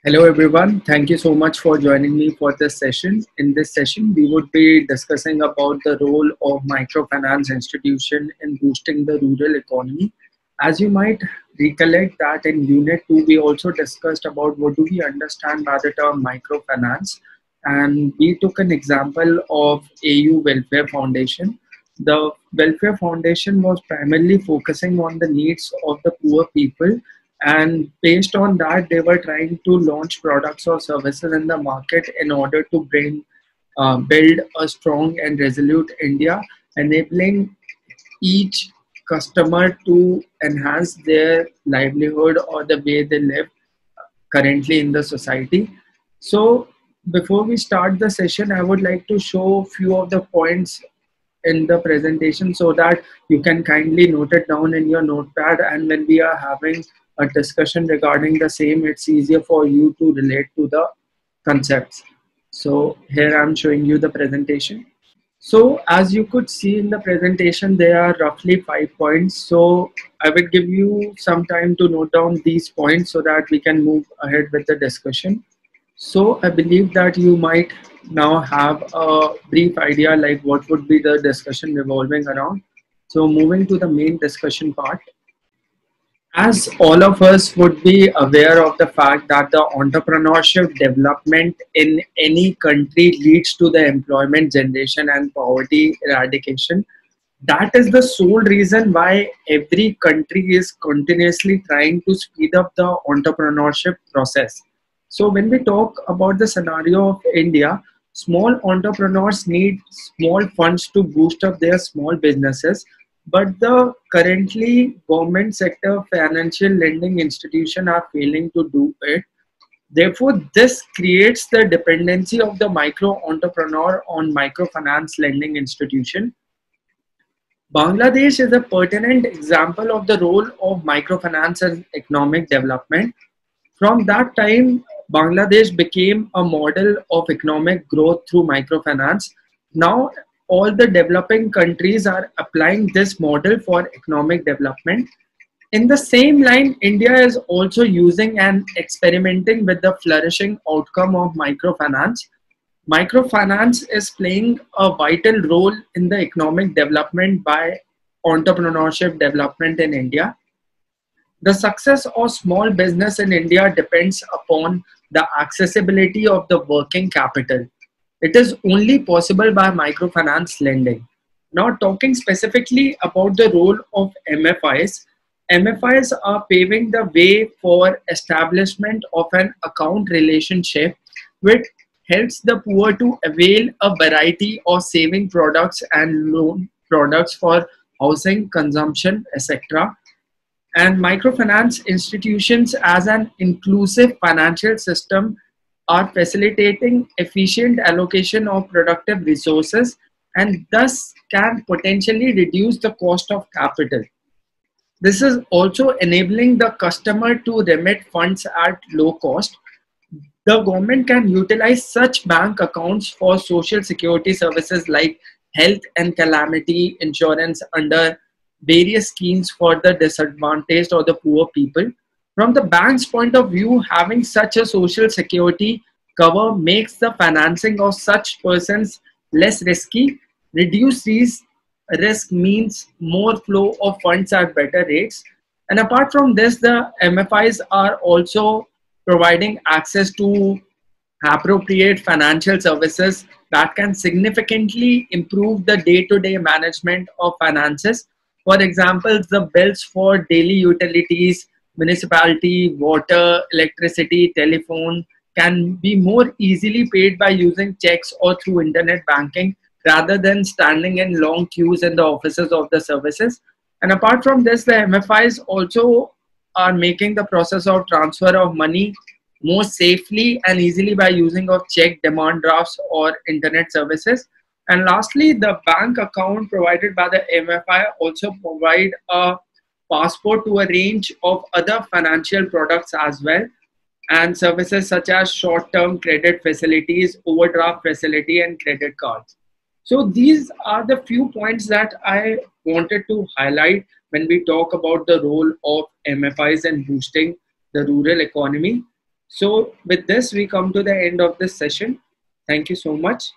Hello everyone. Thank you so much for joining me for this session. In this session, we would be discussing about the role of microfinance institution in boosting the rural economy. As you might recollect that in Unit 2, we also discussed about what do we understand by the term microfinance. And we took an example of AU Welfare Foundation. The Welfare Foundation was primarily focusing on the needs of the poor people, and based on that they were trying to launch products or services in the market in order to build a strong and resolute India, enabling each customer to enhance their livelihood or the way they live currently in the society. So before we start the session, I would like to show a few of the points in the presentation so that you can kindly note it down in your notepad, and when we are having a discussion regarding the same, it's easier for you to relate to the concepts. So here I'm showing you the presentation. So as you could see in the presentation, there are roughly 5 points. So I will give you some time to note down these points so that we can move ahead with the discussion. So I believe that you might now have a brief idea like what would be the discussion revolving around. So moving to the main discussion part. As all of us would be aware of the fact that the entrepreneurship development in any country leads to the employment generation and poverty eradication. That is the sole reason why every country is continuously trying to speed up the entrepreneurship process. So when we talk about the scenario of India, small entrepreneurs need small funds to boost up their small businesses, but the currently government sector financial lending institution are failing to do it. Therefore, this creates the dependency of the micro entrepreneur on microfinance lending institution. Bangladesh is a pertinent example of the role of microfinance in economic development. From that time, Bangladesh became a model of economic growth through microfinance. Now, all the developing countries are applying this model for economic development. In the same line, India is also using and experimenting with the flourishing outcome of microfinance. Microfinance is playing a vital role in the economic development by entrepreneurship development in India. The success of small business in India depends upon the accessibility of the working capital. It is only possible by microfinance lending. Now, talking specifically about the role of MFIs, MFIs are paving the way for establishment of an account relationship which helps the poor to avail a variety of saving products and loan products for housing, consumption, etc. And microfinance institutions as an inclusive financial system are facilitating efficient allocation of productive resources and thus can potentially reduce the cost of capital. This is also enabling the customer to remit funds at low cost. The government can utilize such bank accounts for social security services like health and calamity insurance under various schemes for the disadvantaged or the poor people. From the bank's point of view, having such a social security cover makes the financing of such persons less risky. Reduced risk means more flow of funds at better rates. And apart from this, the MFIs are also providing access to appropriate financial services that can significantly improve the day-to-day management of finances. For example, the bills for daily utilities, municipality, water, electricity, telephone can be more easily paid by using checks or through internet banking rather than standing in long queues in the offices of the services. And apart from this, the MFIs also are making the process of transfer of money more safely and easily by using of check, demand drafts or internet services. And lastly, the bank account provided by the MFI also provide a passport to a range of other financial products as well, and services such as short-term credit facilities, overdraft facility, and credit cards. So these are the few points that I wanted to highlight when we talk about the role of MFIs in boosting the rural economy. So with this, we come to the end of this session. Thank you so much.